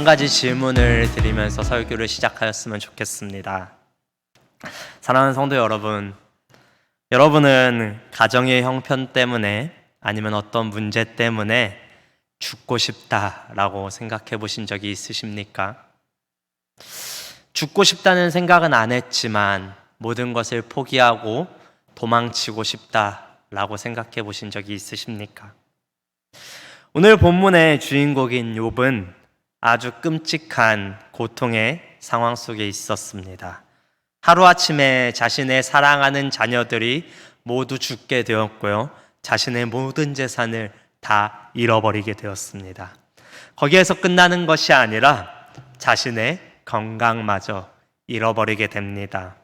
가지 질문을 드리면서 설교를 시작하였으면 좋겠습니다. 사랑하는 성도 여러분, 여러분은 가정의 형편 때문에 아니면 어떤 문제 때문에 죽고 싶다라고 생각해 보신 적이 있으십니까? 죽고 싶다는 생각은 안 했지만 모든 것을 포기하고 도망치고 싶다라고 생각해 보신 적이 있으십니까? 오늘 본문의 주인공인 욥은 아주 끔찍한 고통의 상황 속에 있었습니다. 하루아침에 자신의 사랑하는 자녀들이 모두 죽게 되었고요, 자신의 모든 재산을 다 잃어버리게 되었습니다. 거기에서 끝나는 것이 아니라 자신의 건강마저 잃어버리게 됩니다.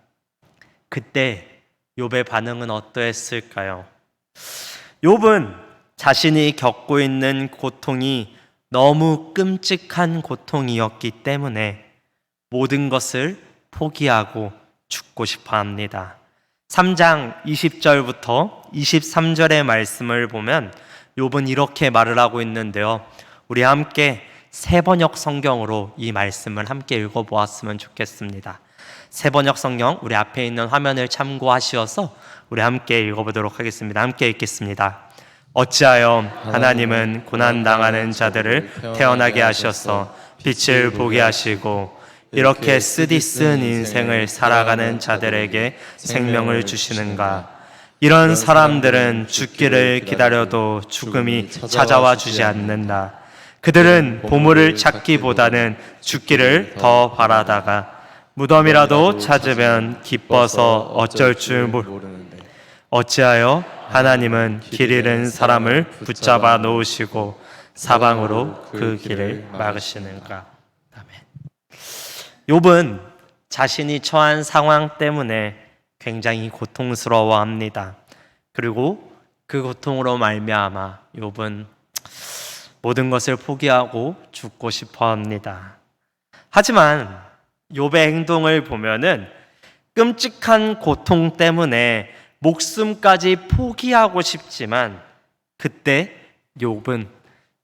그때 욥의 반응은 어떠했을까요? 욥은 자신이 겪고 있는 고통이 너무 끔찍한 고통이었기 때문에 모든 것을 포기하고 죽고 싶어 합니다. 3장 20절부터 23절의 말씀을 보면 욥은 이렇게 말을 하고 있는데요, 우리 함께 새번역 성경으로 이 말씀을 함께 읽어보았으면 좋겠습니다. 새번역 성경 우리 앞에 있는 화면을 참고하셔서 우리 함께 읽어보도록 하겠습니다. 함께 읽겠습니다. 어찌하여 하나님은 고난당하는 자들을 태어나게 하셔서 빛을 보게 하시고 이렇게 쓰디쓴 인생을 살아가는 자들에게 생명을 주시는가? 이런 사람들은 죽기를 기다려도 죽음이 찾아와 주지 않는다. 그들은 보물을 찾기보다는 죽기를 더 바라다가 무덤이라도 찾으면 기뻐서 어쩔 줄 모르는데 어찌하여 하나님은 길 잃은 사람을 붙잡아 놓으시고 사방으로 그 길을 막으시는가? 아멘. 욥은 자신이 처한 상황 때문에 굉장히 고통스러워합니다. 그리고 그 고통으로 말미암아 욥은 모든 것을 포기하고 죽고 싶어합니다. 하지만 욥의 행동을 보면은 끔찍한 고통 때문에 목숨까지 포기하고 싶지만 그때 욥은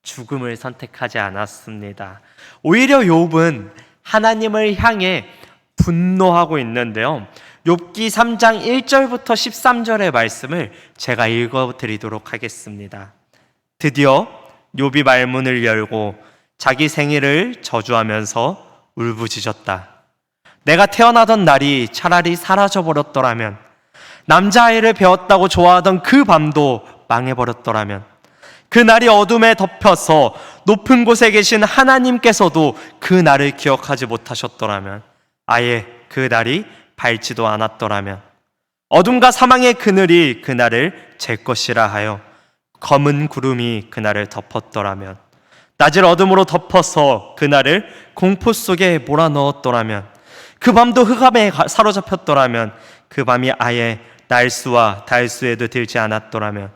죽음을 선택하지 않았습니다. 오히려 욥은 하나님을 향해 분노하고 있는데요, 욥기 3장 1절부터 13절의 말씀을 제가 읽어드리도록 하겠습니다. 드디어 욥이 말문을 열고 자기 생일을 저주하면서 울부짖었다. 내가 태어나던 날이 차라리 사라져버렸더라면, 남자아이를 배웠다고 좋아하던 그 밤도 망해버렸더라면, 그 날이 어둠에 덮여서 높은 곳에 계신 하나님께서도 그 날을 기억하지 못하셨더라면, 아예 그 날이 밝지도 않았더라면, 어둠과 사망의 그늘이 그 날을 제 것이라 하여 검은 구름이 그 날을 덮었더라면, 낮을 어둠으로 덮어서 그 날을 공포 속에 몰아넣었더라면, 그 밤도 흑암에 사로잡혔더라면, 그 밤이 아예 날수와 달수에도 들지 않았더라면,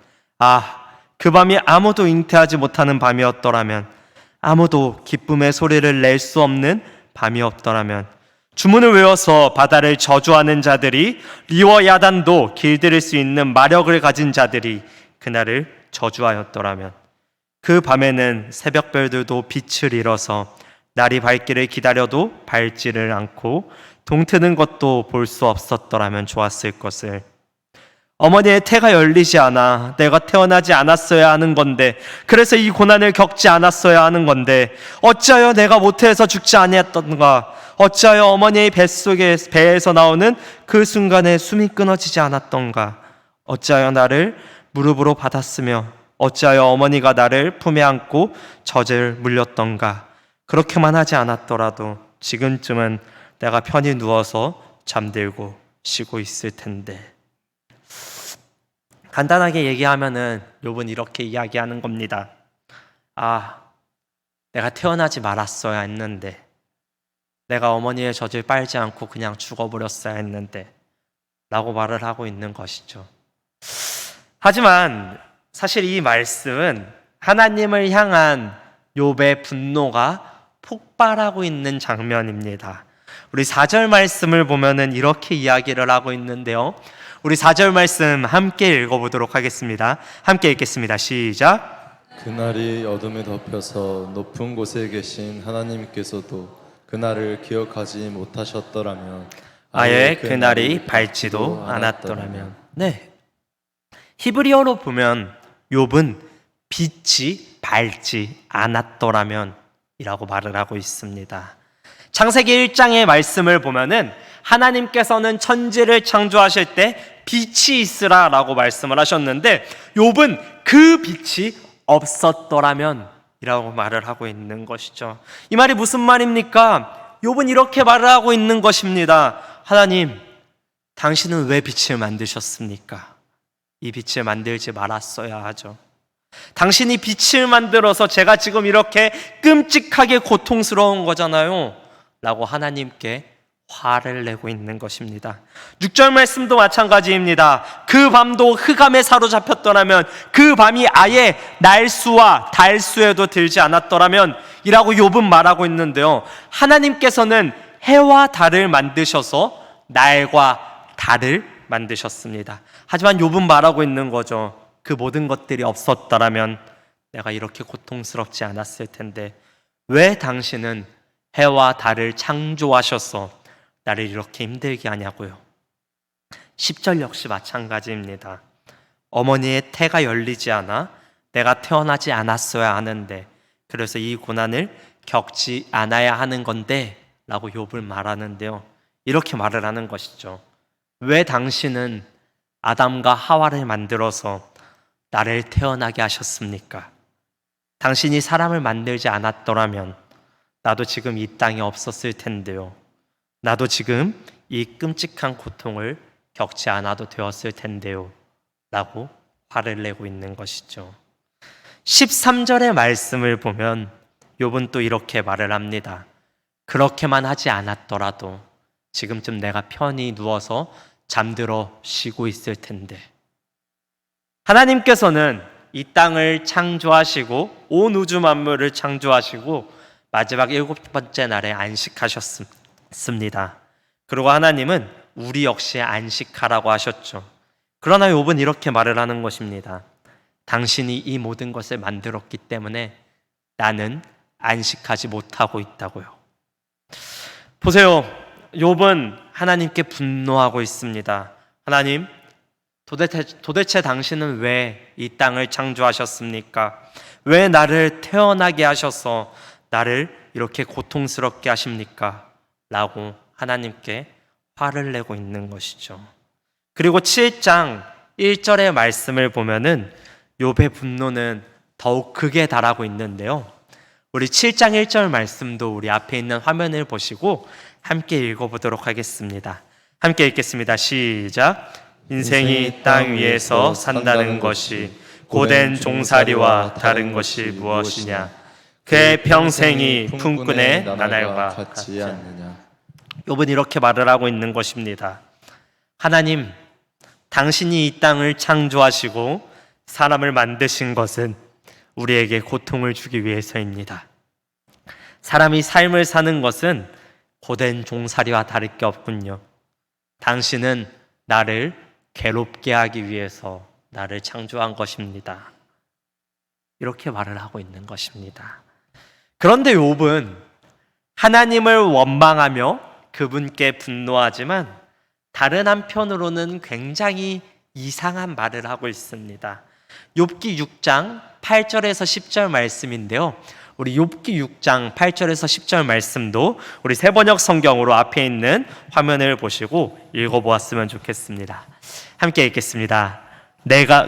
그 밤이 아무도 잉태하지 못하는 밤이었더라면, 아무도 기쁨의 소리를 낼 수 없는 밤이었더라면, 주문을 외워서 바다를 저주하는 자들이, 리와 야단도 길들일 수 있는 마력을 가진 자들이 그날을 저주하였더라면, 그 밤에는 새벽별들도 빛을 잃어서 날이 밝기를 기다려도 밝지를 않고 동트는 것도 볼 수 없었더라면 좋았을 것을. 어머니의 태가 열리지 않아 내가 태어나지 않았어야 하는 건데, 그래서 이 고난을 겪지 않았어야 하는 건데, 어찌하여 내가 모태에서 죽지 아니했던가? 어찌하여 어머니의 배에서 나오는 그 순간에 숨이 끊어지지 않았던가? 어찌하여 나를 무릎으로 받았으며 어찌하여 어머니가 나를 품에 안고 젖을 물렸던가? 그렇게만 하지 않았더라도 지금쯤은 내가 편히 누워서 잠들고 쉬고 있을 텐데. 간단하게 얘기하면은 욥은 이렇게 이야기하는 겁니다. 내가 태어나지 말았어야 했는데, 내가 어머니의 젖을 빨지 않고 그냥 죽어버렸어야 했는데 라고 말을 하고 있는 것이죠. 하지만 사실 이 말씀은 하나님을 향한 욥의 분노가 폭발하고 있는 장면입니다. 우리 4절 말씀을 보면은 이렇게 이야기를 하고 있는데요, 우리 4절 말씀 함께 읽어보도록 하겠습니다. 함께 읽겠습니다. 시작. 그날이 어둠에 덮여서 높은 곳에 계신 하나님께서도 그날을 기억하지 못하셨더라면 아예 그날이 밝지도 않았더라면. 네. 히브리어로 보면 욥은 빛이 밝지 않았더라면 이라고 말을 하고 있습니다. 창세기 1장의 말씀을 보면은 하나님께서는 천지를 창조하실 때 빛이 있으라 라고 말씀을 하셨는데 욥은 그 빛이 없었더라면 이라고 말을 하고 있는 것이죠. 이 말이 무슨 말입니까? 욥은 이렇게 말을 하고 있는 것입니다. 하나님, 당신은 왜 빛을 만드셨습니까? 이 빛을 만들지 말았어야 하죠. 당신이 빛을 만들어서 제가 지금 이렇게 끔찍하게 고통스러운 거잖아요 라고 하나님께 화를 내고 있는 것입니다. 6절 말씀도 마찬가지입니다. 그 밤도 흑암에 사로잡혔더라면, 그 밤이 아예 날수와 달수에도 들지 않았더라면 이라고 욥은 말하고 있는데요, 하나님께서는 해와 달을 만드셔서 날과 달을 만드셨습니다. 하지만 욥은 말하고 있는 거죠. 그 모든 것들이 없었더라면 내가 이렇게 고통스럽지 않았을 텐데 왜 당신은 해와 달을 창조하셔서 나를 이렇게 힘들게 하냐고요. 10절 역시 마찬가지입니다. 어머니의 태가 열리지 않아 내가 태어나지 않았어야 하는데 그래서 이 고난을 겪지 않아야 하는 건데 라고 욥을 말하는데요, 이렇게 말을 하는 것이죠. 왜 당신은 아담과 하와를 만들어서 나를 태어나게 하셨습니까? 당신이 사람을 만들지 않았더라면 나도 지금 이 땅에 없었을 텐데요, 나도 지금 이 끔찍한 고통을 겪지 않아도 되었을 텐데요 라고 화를 내고 있는 것이죠. 13절의 말씀을 보면 욥은 또 이렇게 말을 합니다. 그렇게만 하지 않았더라도 지금쯤 내가 편히 누워서 잠들어 쉬고 있을 텐데. 하나님께서는 이 땅을 창조하시고 온 우주 만물을 창조하시고 마지막 7번째 날에 안식하셨습니다. 그리고 하나님은 우리 역시 안식하라고 하셨죠. 그러나 욥은 이렇게 말을 하는 것입니다. 당신이 이 모든 것을 만들었기 때문에 나는 안식하지 못하고 있다고요. 보세요. 욥은 하나님께 분노하고 있습니다. 하나님, 도대체 당신은 왜 이 땅을 창조하셨습니까? 왜 나를 태어나게 하셔서 나를 이렇게 고통스럽게 하십니까? 라고 하나님께 화를 내고 있는 것이죠. 그리고 7장 1절의 말씀을 보면은 욥의 분노는 더욱 극에 달하고 있는데요, 우리 7장 1절 말씀도 우리 앞에 있는 화면을 보시고 함께 읽어보도록 하겠습니다. 함께 읽겠습니다. 시작. 인생이 땅 위에서 산다는 것이 고된 종살이와 다른 것이 무엇이냐? 그의 평생이 품꾼의 나날과 같지 않느냐. 욥은 이렇게 말을 하고 있는 것입니다. 하나님, 당신이 이 땅을 창조하시고 사람을 만드신 것은 우리에게 고통을 주기 위해서입니다. 사람이 삶을 사는 것은 고된 종살이와 다를 게 없군요. 당신은 나를 괴롭게 하기 위해서 나를 창조한 것입니다. 이렇게 말을 하고 있는 것입니다. 그런데 욥은 하나님을 원망하며 그분께 분노하지만 다른 한편으로는 굉장히 이상한 말을 하고 있습니다. 욥기 6장 8절에서 10절 말씀인데요, 우리 욥기 6장 8절에서 10절 말씀도 우리 새번역 성경으로 앞에 있는 화면을 보시고 읽어보았으면 좋겠습니다. 함께 읽겠습니다.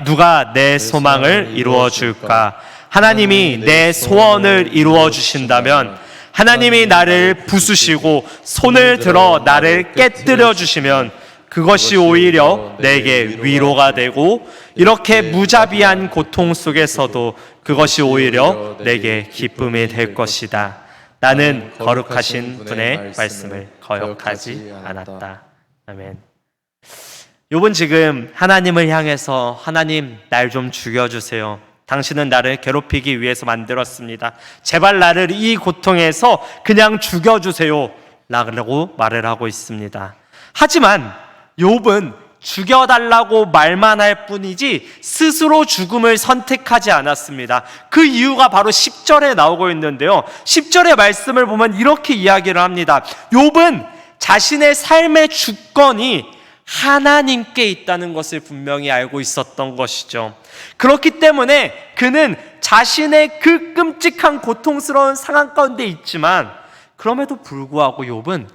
누가 내 소망을 이루어 줄까? 하나님이 내 소원을 이루어 주신다면, 하나님이 나를 부수시고 손을 들어 나를 깨뜨려 주시면 그것이 오히려 내게 위로가 되고, 이렇게 무자비한 고통 속에서도 그것이 오히려 내게 기쁨이 될 것이다. 나는 거룩하신 분의 말씀을 거역하지 않았다. 아멘. 욥은 지금 하나님을 향해서 하나님, 날 좀 죽여주세요. 당신은 나를 괴롭히기 위해서 만들었습니다. 제발 나를 이 고통에서 그냥 죽여주세요 라고 말을 하고 있습니다. 하지만 욥은 죽여달라고 말만 할 뿐이지 스스로 죽음을 선택하지 않았습니다. 그 이유가 바로 10절에 나오고 있는데요, 10절의 말씀을 보면 이렇게 이야기를 합니다. 욥은 자신의 삶의 주권이 하나님께 있다는 것을 분명히 알고 있었던 것이죠. 그렇기 때문에 그는 자신의 그 끔찍한 고통스러운 상황 가운데 있지만 그럼에도 불구하고 욥은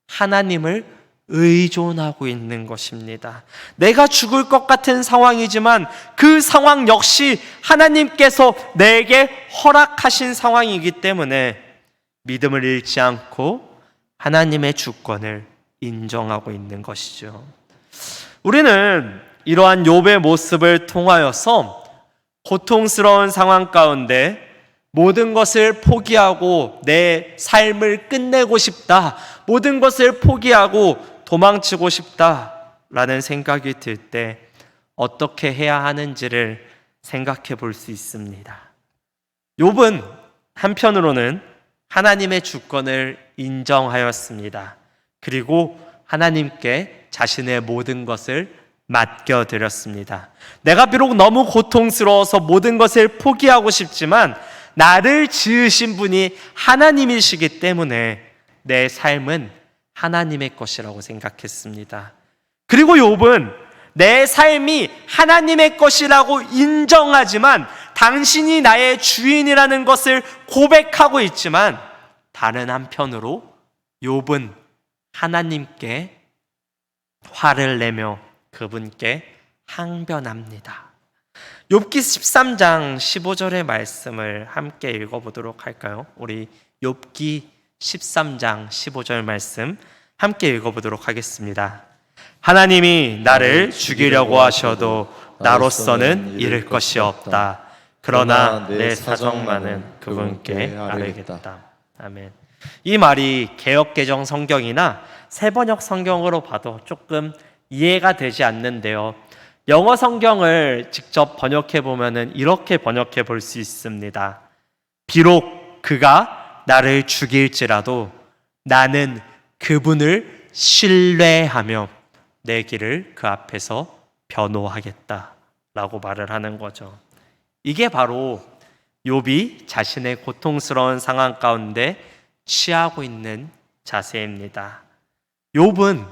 하나님을 의존하고 있는 것입니다. 내가 죽을 것 같은 상황이지만 그 상황 역시 하나님께서 내게 허락하신 상황이기 때문에 믿음을 잃지 않고 하나님의 주권을 인정하고 있는 것이죠. 우리는 이러한 욥의 모습을 통하여서 고통스러운 상황 가운데 모든 것을 포기하고 내 삶을 끝내고 싶다, 모든 것을 포기하고 도망치고 싶다라는 생각이 들 때 어떻게 해야 하는지를 생각해 볼 수 있습니다. 욥은 한편으로는 하나님의 주권을 인정하였습니다. 그리고 하나님께 자신의 모든 것을 맡겨드렸습니다. 내가 비록 너무 고통스러워서 모든 것을 포기하고 싶지만 나를 지으신 분이 하나님이시기 때문에 내 삶은 하나님의 것이라고 생각했습니다. 그리고 욥은 내 삶이 하나님의 것이라고 인정하지만 당신이 나의 주인이라는 것을 고백하고 있지만 다른 한편으로 욥은 하나님께 화를 내며 그분께 항변합니다. 욥기 13장 15절의 말씀을 함께 읽어보도록 할까요? 우리 욥기 13장 15절 말씀 함께 읽어보도록 하겠습니다. 하나님이 나를 죽이려고 하셔도 나로서는 잃을 것이 없다. 그러나 내 사정만은 그분께 아뢰겠다. 아멘. 이 말이 개역개정 성경이나 새번역 성경으로 봐도 조금 이해가 되지 않는데요, 영어 성경을 직접 번역해 보면은 이렇게 번역해 볼 수 있습니다. 비록 그가 나를 죽일지라도 나는 그분을 신뢰하며 내 길을 그 앞에서 변호하겠다라고 말을 하는 거죠. 이게 바로 욥이 자신의 고통스러운 상황 가운데 취하고 있는 자세입니다. 욥은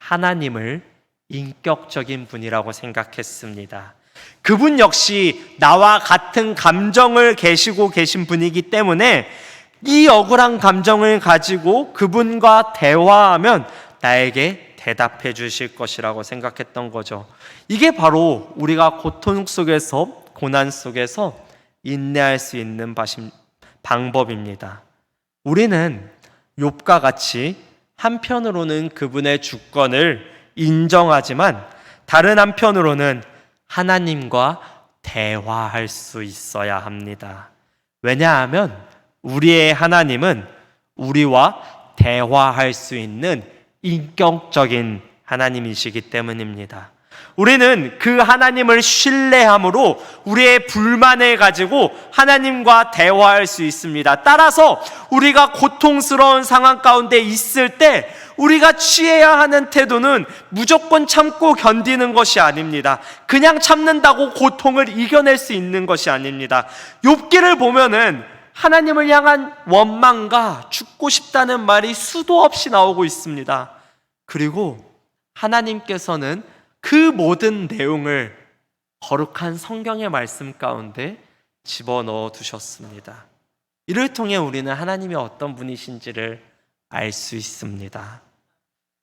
하나님을 인격적인 분이라고 생각했습니다. 그분 역시 나와 같은 감정을 계시고 계신 분이기 때문에 이 억울한 감정을 가지고 그분과 대화하면 나에게 대답해 주실 것이라고 생각했던 거죠. 이게 바로 우리가 고통 속에서, 고난 속에서 인내할 수 있는 방법입니다. 우리는 욥과 같이 한편으로는 그분의 주권을 인정하지만 다른 한편으로는 하나님과 대화할 수 있어야 합니다. 왜냐하면 우리의 하나님은 우리와 대화할 수 있는 인격적인 하나님이시기 때문입니다. 우리는 그 하나님을 신뢰함으로 우리의 불만을 가지고 하나님과 대화할 수 있습니다. 따라서 우리가 고통스러운 상황 가운데 있을 때 우리가 취해야 하는 태도는 무조건 참고 견디는 것이 아닙니다. 그냥 참는다고 고통을 이겨낼 수 있는 것이 아닙니다. 욥기를 보면은 하나님을 향한 원망과 죽고 싶다는 말이 수도 없이 나오고 있습니다. 그리고 하나님께서는 그 모든 내용을 거룩한 성경의 말씀 가운데 집어넣어 두셨습니다. 이를 통해 우리는 하나님이 어떤 분이신지를 알 수 있습니다.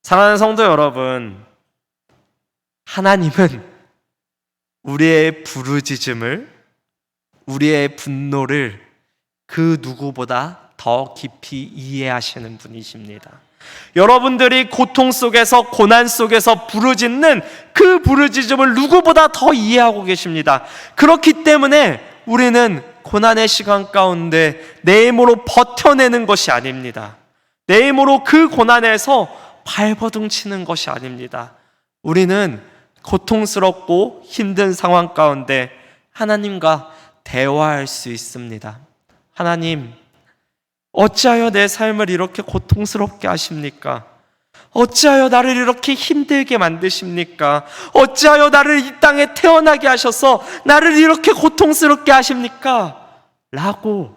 사랑하는 성도 여러분, 하나님은 우리의 부르짖음을, 우리의 분노를 그 누구보다 더 깊이 이해하시는 분이십니다. 여러분들이 고통 속에서, 고난 속에서 부르짖는 그 부르짖음을 누구보다 더 이해하고 계십니다. 그렇기 때문에 우리는 고난의 시간 가운데 내 힘으로 버텨내는 것이 아닙니다. 내 힘으로 그 고난에서 발버둥 치는 것이 아닙니다. 우리는 고통스럽고 힘든 상황 가운데 하나님과 대화할 수 있습니다. 하나님, 어찌하여 내 삶을 이렇게 고통스럽게 하십니까? 어찌하여 나를 이렇게 힘들게 만드십니까? 어찌하여 나를 이 땅에 태어나게 하셔서 나를 이렇게 고통스럽게 하십니까? 라고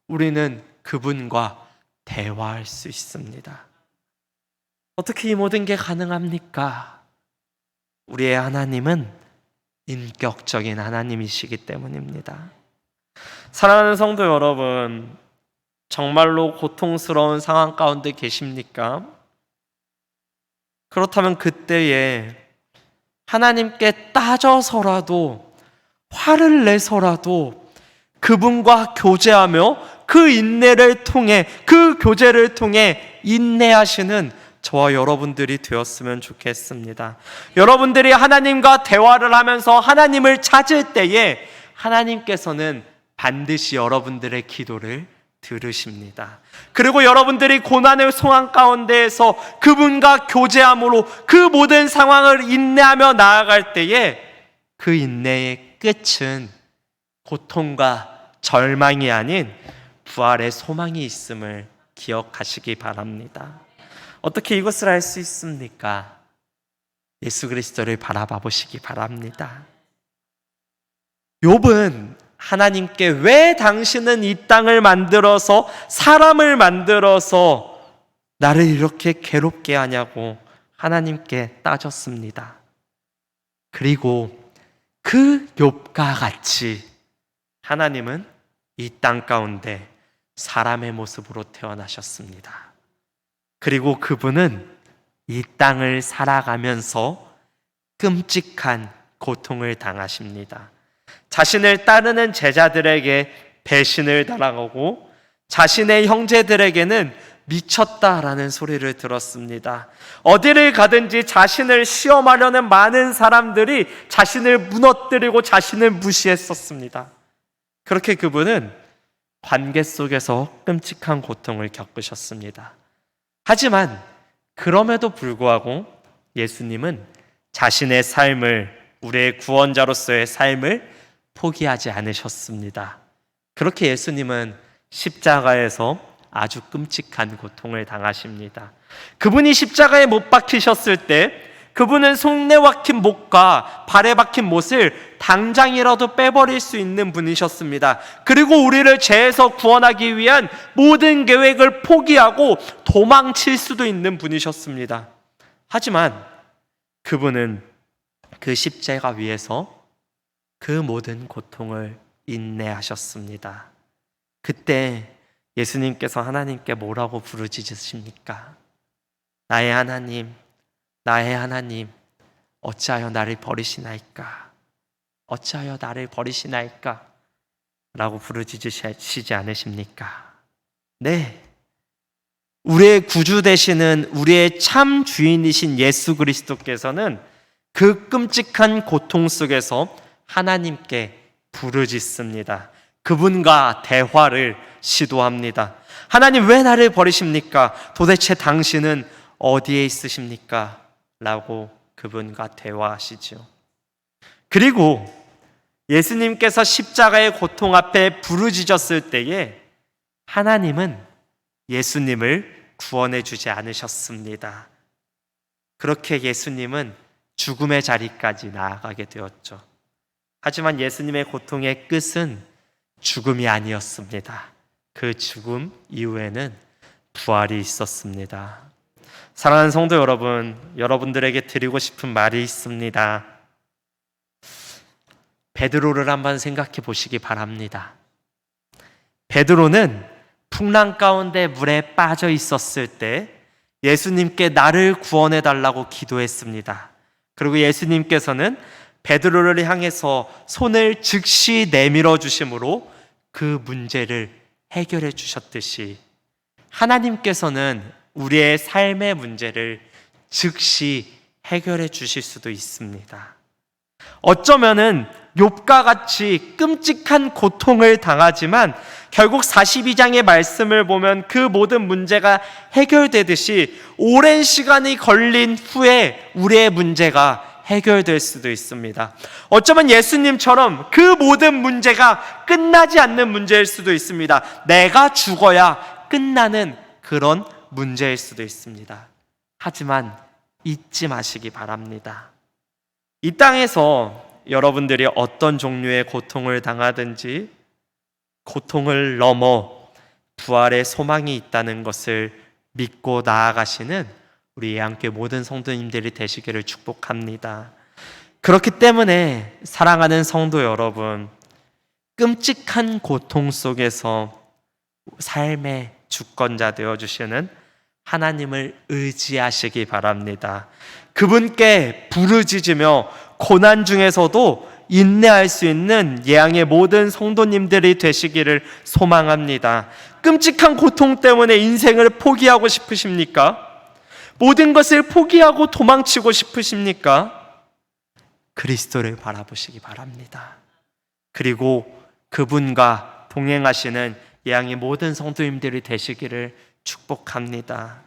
우리는 그분과 대화할 수 있습니다. 어떻게 이 모든 게 가능합니까? 우리의 하나님은 인격적인 하나님이시기 때문입니다. 사랑하는 성도 여러분, 정말로 고통스러운 상황 가운데 계십니까? 그렇다면 그때에 하나님께 따져서라도, 화를 내서라도 그분과 교제하며 그 인내를 통해, 그 교제를 통해 인내하시는 저와 여러분들이 되었으면 좋겠습니다. 여러분들이 하나님과 대화를 하면서 하나님을 찾을 때에 하나님께서는 반드시 여러분들의 기도를 들으십니다. 그리고 여러분들이 고난의 상황 가운데에서 그분과 교제함으로 그 모든 상황을 인내하며 나아갈 때에 그 인내의 끝은 고통과 절망이 아닌 부활의 소망이 있음을 기억하시기 바랍니다. 어떻게 이것을 알 수 있습니까? 예수 그리스도를 바라봐 보시기 바랍니다. 욥은 하나님께 왜 당신은 이 땅을 만들어서 사람을 만들어서 나를 이렇게 괴롭게 하냐고 하나님께 따졌습니다. 그리고 그 욥과 같이 하나님은 이 땅 가운데 사람의 모습으로 태어나셨습니다. 그리고 그분은 이 땅을 살아가면서 끔찍한 고통을 당하십니다. 자신을 따르는 제자들에게 배신을 당하고 자신의 형제들에게는 미쳤다라는 소리를 들었습니다. 어디를 가든지 자신을 시험하려는 많은 사람들이 자신을 무너뜨리고 자신을 무시했었습니다. 그렇게 그분은 관계 속에서 끔찍한 고통을 겪으셨습니다. 하지만 그럼에도 불구하고 예수님은 자신의 삶을, 우리의 구원자로서의 삶을 포기하지 않으셨습니다. 그렇게 예수님은 십자가에서 아주 끔찍한 고통을 당하십니다. 그분이 십자가에 못 박히셨을 때 그분은 손에 박힌 못과 발에 박힌 못을 당장이라도 빼버릴 수 있는 분이셨습니다. 그리고 우리를 죄에서 구원하기 위한 모든 계획을 포기하고 도망칠 수도 있는 분이셨습니다. 하지만 그분은 그 십자가 위에서 그 모든 고통을 인내하셨습니다. 그때 예수님께서 하나님께 뭐라고 부르짖으십니까? 나의 하나님, 나의 하나님, 어찌하여 나를 버리시나이까? 어찌하여 나를 버리시나이까? 라고 부르짖으시지 않으십니까? 네, 우리의 구주 되시는 우리의 참 주인이신 예수 그리스도께서는 그 끔찍한 고통 속에서 하나님께 부르짖습니다. 그분과 대화를 시도합니다. 하나님, 왜 나를 버리십니까? 도대체 당신은 어디에 있으십니까? 라고 그분과 대화하시죠. 그리고 예수님께서 십자가의 고통 앞에 부르짖었을 때에 하나님은 예수님을 구원해 주지 않으셨습니다. 그렇게 예수님은 죽음의 자리까지 나아가게 되었죠. 하지만 예수님의 고통의 끝은 죽음이 아니었습니다. 그 죽음 이후에는 부활이 있었습니다. 사랑하는 성도 여러분, 여러분들에게 드리고 싶은 말이 있습니다. 베드로를 한번 생각해 보시기 바랍니다. 베드로는 풍랑 가운데 물에 빠져 있었을 때 예수님께 나를 구원해 달라고 기도했습니다. 그리고 예수님께서는 베드로를 향해서 손을 즉시 내밀어 주심으로 그 문제를 해결해 주셨듯이 하나님께서는 우리의 삶의 문제를 즉시 해결해 주실 수도 있습니다. 어쩌면은 욥과 같이 끔찍한 고통을 당하지만 결국 42장의 말씀을 보면 그 모든 문제가 해결되듯이 오랜 시간이 걸린 후에 우리의 문제가 해결될 수도 있습니다. 어쩌면 예수님처럼 그 모든 문제가 끝나지 않는 문제일 수도 있습니다. 내가 죽어야 끝나는 그런 문제일 수도 있습니다. 하지만 잊지 마시기 바랍니다. 이 땅에서 여러분들이 어떤 종류의 고통을 당하든지 고통을 넘어 부활의 소망이 있다는 것을 믿고 나아가시는 우리 예안교회 모든 성도님들이 되시기를 축복합니다. 그렇기 때문에 사랑하는 성도 여러분, 끔찍한 고통 속에서 삶의 주권자 되어주시는 하나님을 의지하시기 바랍니다. 그분께 부르짖으며 고난 중에서도 인내할 수 있는 예양의 모든 성도님들이 되시기를 소망합니다. 끔찍한 고통 때문에 인생을 포기하고 싶으십니까? 모든 것을 포기하고 도망치고 싶으십니까? 그리스도를 바라보시기 바랍니다. 그리고 그분과 동행하시는 예양의 모든 성도님들이 되시기를 축복합니다.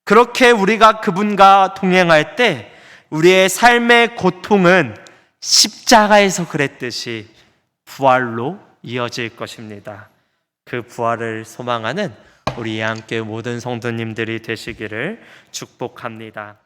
그렇게 우리가 그분과 동행할 때 우리의 삶의 고통은 십자가에서 그랬듯이 부활로 이어질 것입니다. 그 부활을 소망하는 우리 예안교회 모든 성도님들이 되시기를 축복합니다.